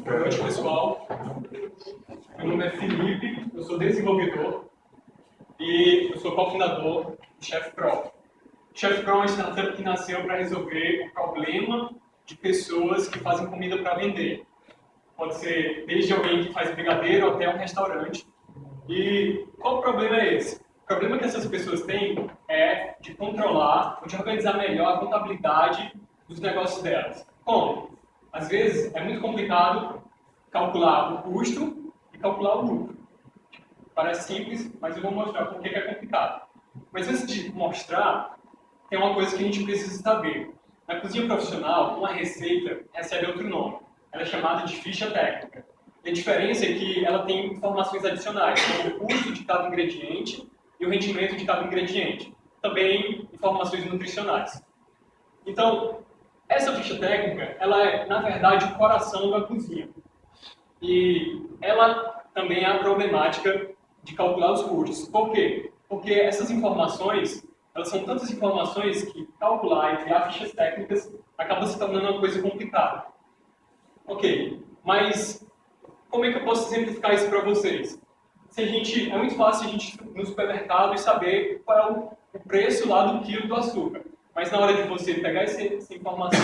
Boa noite, pessoal. Meu nome é Felipe, eu sou desenvolvedor e eu sou cofundador do Chef Pro. O Chef Pro é uma startup que nasceu para resolver o problema de pessoas que fazem comida para vender. Pode ser desde alguém que faz brigadeiro até um restaurante. E qual o problema é esse? O problema que essas pessoas têm é de controlar, ou de organizar melhor a contabilidade dos negócios delas. Como? Às vezes é muito complicado calcular o custo e calcular o lucro. Parece simples, mas eu vou mostrar por que é complicado. Mas antes de mostrar, tem uma coisa que a gente precisa saber. Na cozinha profissional, uma receita recebe outro nome. Ela é chamada de ficha técnica. E a diferença é que ela tem informações adicionais, como o custo de cada ingrediente e o rendimento de cada ingrediente. Também informações nutricionais. Então, essa ficha técnica, ela é, na verdade, o coração da cozinha. E ela também é a problemática de calcular os custos. Por quê? Porque essas informações, elas são tantas informações que calcular e criar fichas técnicas acaba se tornando uma coisa complicada. Ok, mas como é que eu posso exemplificar isso para vocês? É muito fácil a gente ir no supermercado e saber qual é o preço lá do quilo do açúcar. Mas na hora de você pegar essa informação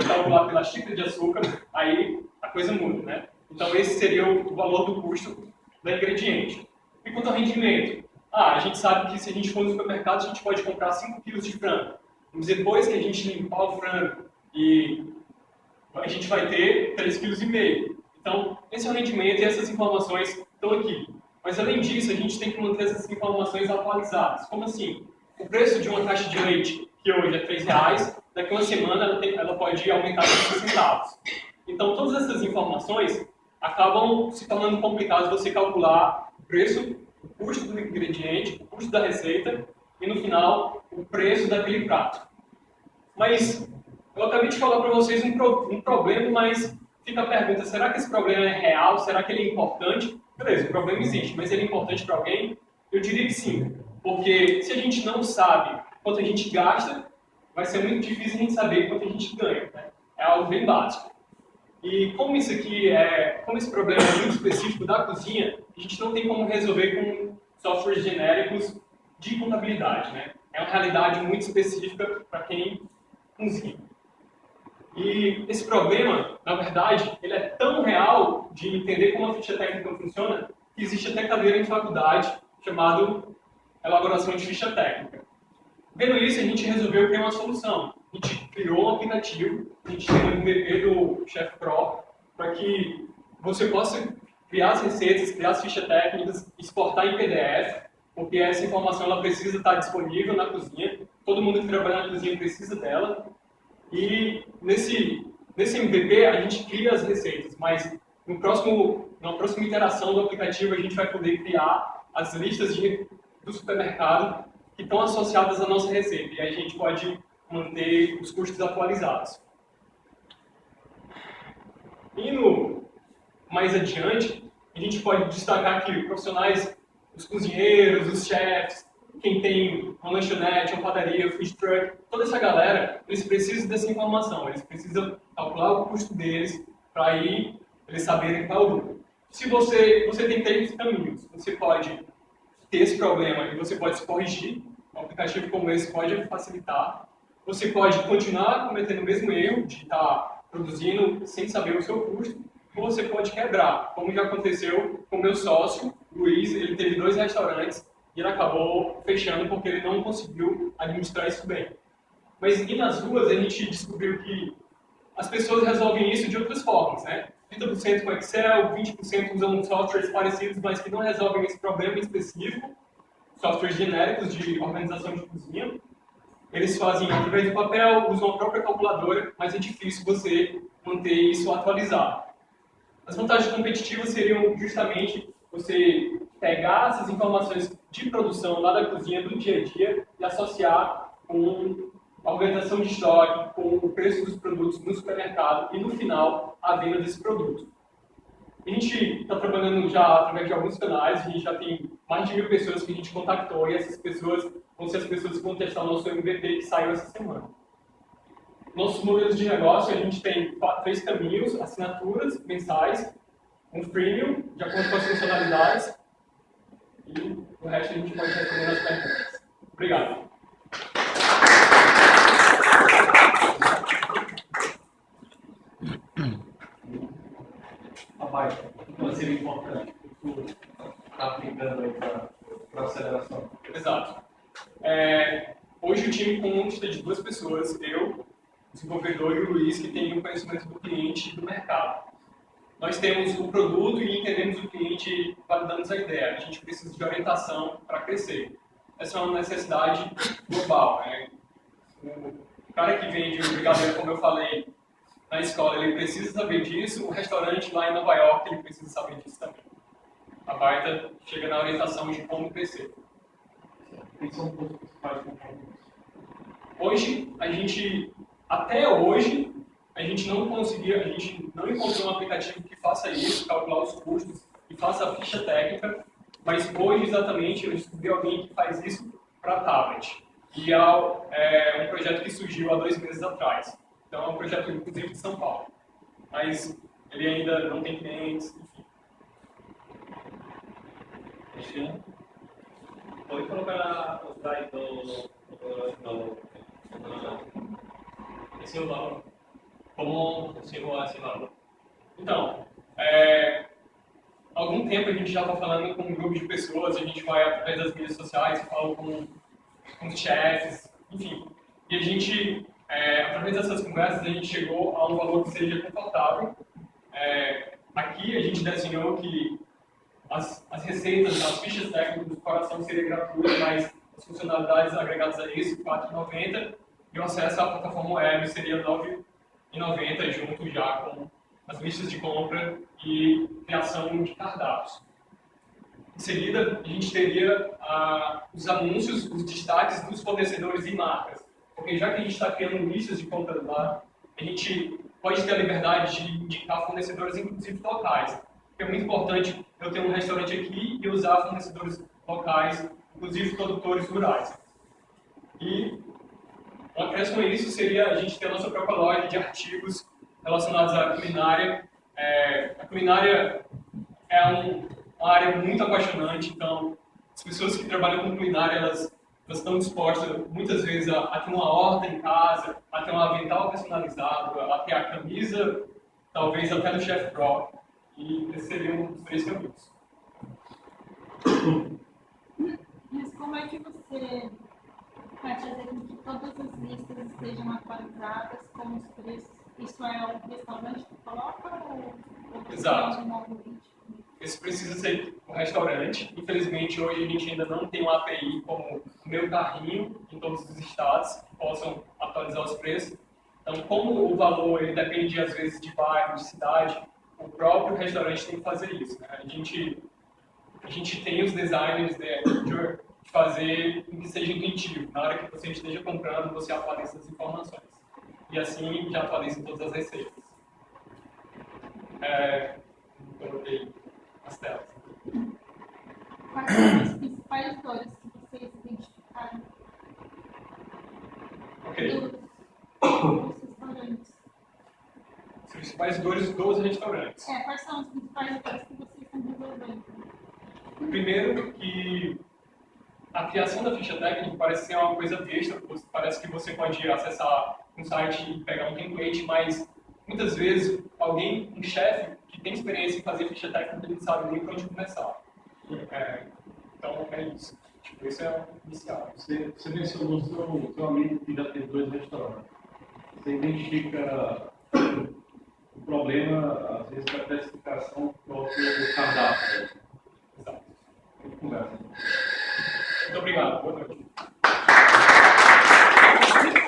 e calcular pela xícara de açúcar, aí a coisa muda, né? Então esse seria o valor do custo do ingrediente. E quanto ao rendimento? A gente sabe que se a gente for no supermercado, a gente pode comprar 5 quilos de frango. Mas depois que a gente limpar o frango, a gente vai ter 3,5 kg. Então, esse é o rendimento e essas informaçõões estão aqui. Mas além disso, a gente tem que manter essas informações atualizadas. Como assim? O preço de uma caixa de leite, que hoje é R$3, daqui a uma semana ela pode aumentar 5 centavos. Então, todas essas informações acabam se tornando complicadas você calcular o preço, o custo do ingrediente, o custo da receita e, no final, o preço daquele prato. Mas eu acabei de falar para vocês um problema, mas fica a pergunta, será que esse problema é real? Será que ele é importante? Beleza, o problema existe, mas ele é importante para alguém? Eu diria que sim, porque se a gente não sabe quanto a gente gasta, vai ser muito difícil a gente saber quanto a gente ganha, né? É algo bem básico. E como esse problema é muito específico da cozinha, a gente não tem como resolver com softwares genéricos de contabilidade, né? É uma realidade muito específica para quem cozinha. E esse problema, na verdade, ele é tão real de entender como a ficha técnica funciona, que existe até cadeira em faculdade chamado elaboração de ficha técnica. Vendo isso, a gente resolveu criar uma solução. A gente criou um aplicativo, a gente tem um MVP do Chef Pro, para que você possa criar as receitas, criar as fichas técnicas, exportar em PDF, porque essa informação ela precisa estar disponível na cozinha, todo mundo que trabalha na cozinha precisa dela. E nesse MVP a gente cria as receitas, mas na próxima iteração do aplicativo a gente vai poder criar as listas do supermercado que estão associadas à nossa receita e aí a gente pode manter os custos atualizados. Indo mais adiante, a gente pode destacar que profissionais, os cozinheiros, os chefs, quem tem uma lanchonete, uma padaria, um food truck, toda essa galera, eles precisam dessa informação, eles precisam calcular o custo deles para aí eles saberem qual é o lucro. Se você tem 3 caminhos, você pode ter esse problema e você pode se corrigir, um aplicativo como esse pode facilitar, você pode continuar cometendo o mesmo erro de estar produzindo sem saber o seu custo, ou você pode quebrar, como já aconteceu com o meu sócio, Luiz, ele teve 2 restaurantes, e ele acabou fechando porque ele não conseguiu administrar isso bem. Mas e nas ruas a gente descobriu que as pessoas resolvem isso de outras formas, né? 30% com Excel, 20% usando softwares parecidos, mas que não resolvem esse problema específico, softwares genéricos de organização de cozinha. Eles fazem através do papel, usam a própria calculadora, mas é difícil você manter isso atualizado. As vantagens competitivas seriam justamente você pegar essas informações de produção lá da cozinha, do dia a dia, e associar com a organização de estoque, com o preço dos produtos no supermercado e, no final, a venda desse produto. A gente está trabalhando já através de alguns canais, a gente já tem mais de 1.000 pessoas que a gente contactou, e essas pessoas vão ser as pessoas que vão testar o nosso MVP que saiu essa semana. Nossos modelos de negócio, a gente tem 3 caminhos: assinaturas mensais, um freemium, de acordo com as funcionalidades, e o resto a gente pode responder nas perguntas. Obrigado. Abaixo, então seria importante o que está aplicando aí para aceleração. Exato. Hoje o time consta de 2 pessoas, eu, o desenvolvedor, e o Luiz, que tem o conhecimento do cliente e do mercado. Nós temos o produto e entendemos o cliente, validamos a ideia. A gente precisa de orientação para crescer. Essa é uma necessidade global, né? O cara que vende o brigadeiro, como eu falei, na escola, ele precisa saber disso. O restaurante lá em Nova York, ele precisa saber disso também. A Baita chega na orientação de como crescer. Quem são os principais componentes? Até hoje, a gente não encontrou um aplicativo que faça isso, calcular os custos e faça a ficha técnica, mas hoje, exatamente, eu descobri alguém que faz isso para tablet. E é um projeto que surgiu há 2 meses atrás. Então, é um projeto, inclusive, de São Paulo. Mas ele ainda não tem clientes, enfim. Cristiano, pode colocar os dados esse valor. Como chegou a esse valor? Então, há algum tempo a gente já está falando com um grupo de pessoas, a gente vai através das mídias sociais, fala com os chefes, enfim. E a gente, através dessas conversas, a gente chegou a um valor que seja confortável. Aqui a gente desenhou que as receitas, as fichas técnicas do coração seriam gratuitas, mas as funcionalidades agregadas a isso, R$ 4,90, e o acesso à plataforma web seria R$ 9,90, junto já com as listas de compra e criação de cardápios. Em seguida, a gente teria os anúncios, os destaques dos fornecedores e marcas, porque já que a gente está criando listas de compra lá, a gente pode ter a liberdade de indicar fornecedores, inclusive locais. É muito importante eu ter um restaurante aqui e usar fornecedores locais, inclusive produtores rurais. E um acréscimo a isso seria a gente ter a nossa própria loja de artigos relacionados à culinária. A culinária é uma área muito apaixonante, então as pessoas que trabalham com culinária, elas estão dispostas muitas vezes a ter uma horta em casa, a ter um avental personalizado, a ter a camisa, talvez até do Chef Pro. E esses seriam os 3 caminhos. Mas como é que você vai fazer com que todas as listas estejam atualizadas com os preços? Isso é o restaurante que coloca ou Exato. um algoritmo? Esse precisa ser o restaurante. Infelizmente, hoje a gente ainda não tem uma API como o Meu Carrinho em todos os estados que possam atualizar os preços. Então, como o valor ele depende, às vezes, de bairro, de cidade, o próprio restaurante tem que fazer isso, né? A gente tem os designers de fazer com que seja intuitivo. Na hora que você esteja comprando, você atualiza as informações. E assim já atualiza todas as receitas. Coloquei as telas. Quais são as principais dores que vocês identificaram Ok. dos restaurantes? As principais dores dos restaurantes. Quais são as principais dores que vocês estão resolvendo? Primeiro que a criação da ficha técnica parece ser uma coisa besta, parece que você pode acessar um site e pegar um template, mas muitas vezes um chefe que tem experiência em fazer ficha técnica, ele não sabe nem por onde começar. Então é isso. Tipo, isso é o inicial. Você mencionou o seu amigo que já tem 2 restaurantes. Você identifica o problema, às vezes, da especificação do próprio cardápio.